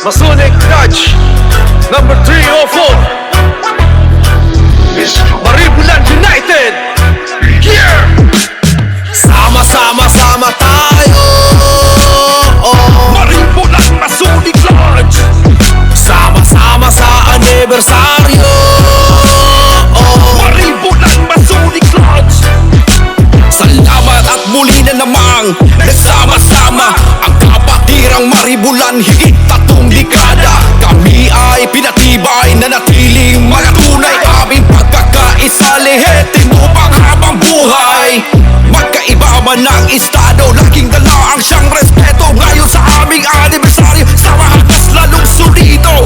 Masonic Dodge number 304 Maribulan United. Yeah! Sama-sama tayo. Maribulan Masonic Lodge. Sama-sama sa anibersaryo. Maribulan Masonic Lodge. Salamat at muli na namang nagsama-sama ang kapatirang Maribulan higit 3 dekada. Kami ay pinatibay na natiling mga tunay. Aming pagkakaisa lihetin upang habang buhay. Magkaiba man ng estado, laging dala ang siyang respeto. Ngayon sa aming anibersaryo, sa wakas lalong solido.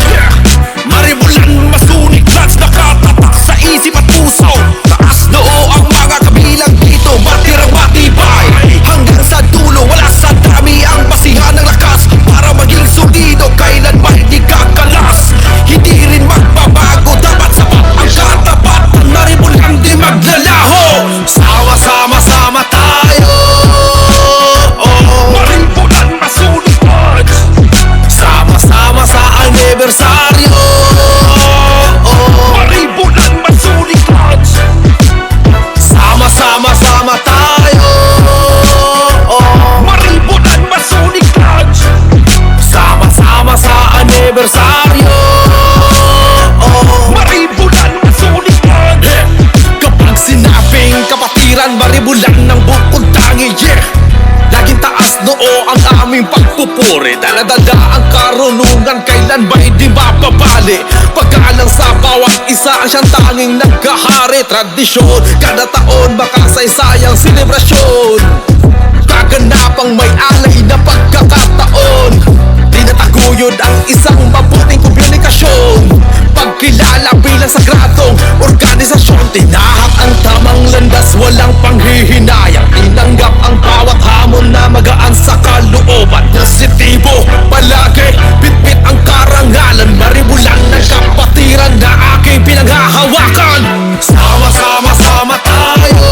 Maribulan Masonic Lodge, nakatatak sa isip at puso. Taas noo ang mga kabilang dito, matirang matibay. Hanggang sa dulo, wala sa dami ang basihan ng lakas. Para maging solido, kailanman di kakalas. Hindi rin magbabago, dapat sapat ang katapatan. Maribulan di maglalaho. Sama-sama tayo. Maribulan Masonic Lodge. Sama-sama sa anibersaryo. Maribulan Masonic Lodge. Sama-sama tayo. Maribulan Masonic Lodge. Sama-sama sa anibersaryo. Maribulan Masonic Lodge. Kapag sinabing kapatiran, Maribulan ng bukod tangi, yeah. Laging taas noo ang aming pagpupuri. Daladala ang karunungan, kailan ba hindi mapabali? Pagkalang sa bawat isa ang siyang tanging nagkahari. Tradisyon, kada taon makasaysayang selebrasyon. Kaganapang may alay na pagkakataon. Tinataguyod ang isang mabuting komunikasyon. Pagkilala bilang sagradong organisasyon. Tinahak ang tamang landas, walang panghihinayang. Tinanggap ang bawat hamon na magaan sa kalooban. Positibo palagi, bitbit ang karangalan. Maribulan ng kapatiran na aking pinanghahawakan. Sama-sama tayo.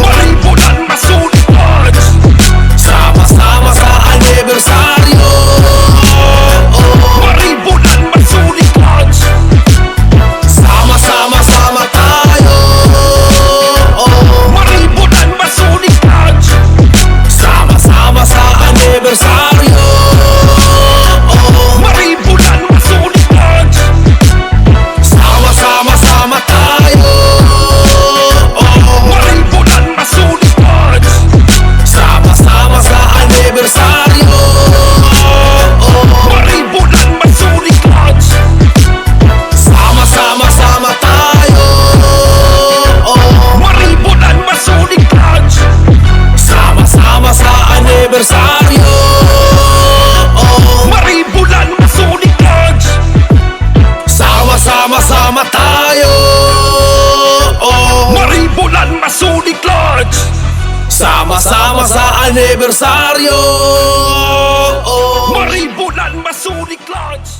Maribulan Masonic Lodge. Sama-sama sa anibersaryo. Maribulan Masonic Lodge. Sama-sama tayo. Maribulan Masonic Lodge. Sama-sama sa anibersaryo. Maribulan Masonic Lodge. Sama-sama tayo. Maribulan Masonic Lodge. Sama-sama sa anibersaryo. Maribulan Masonic Lodge. Sama-sama tayo. Maribulan Masonic Lodge. Sama-sama sa anibersaryo. Maribulan Masonic Lodge. Sama-sama tayo. Maribulan Masonic Lodge. Sama-sama sa anibersaryo. Maribulan Masonic Lodge.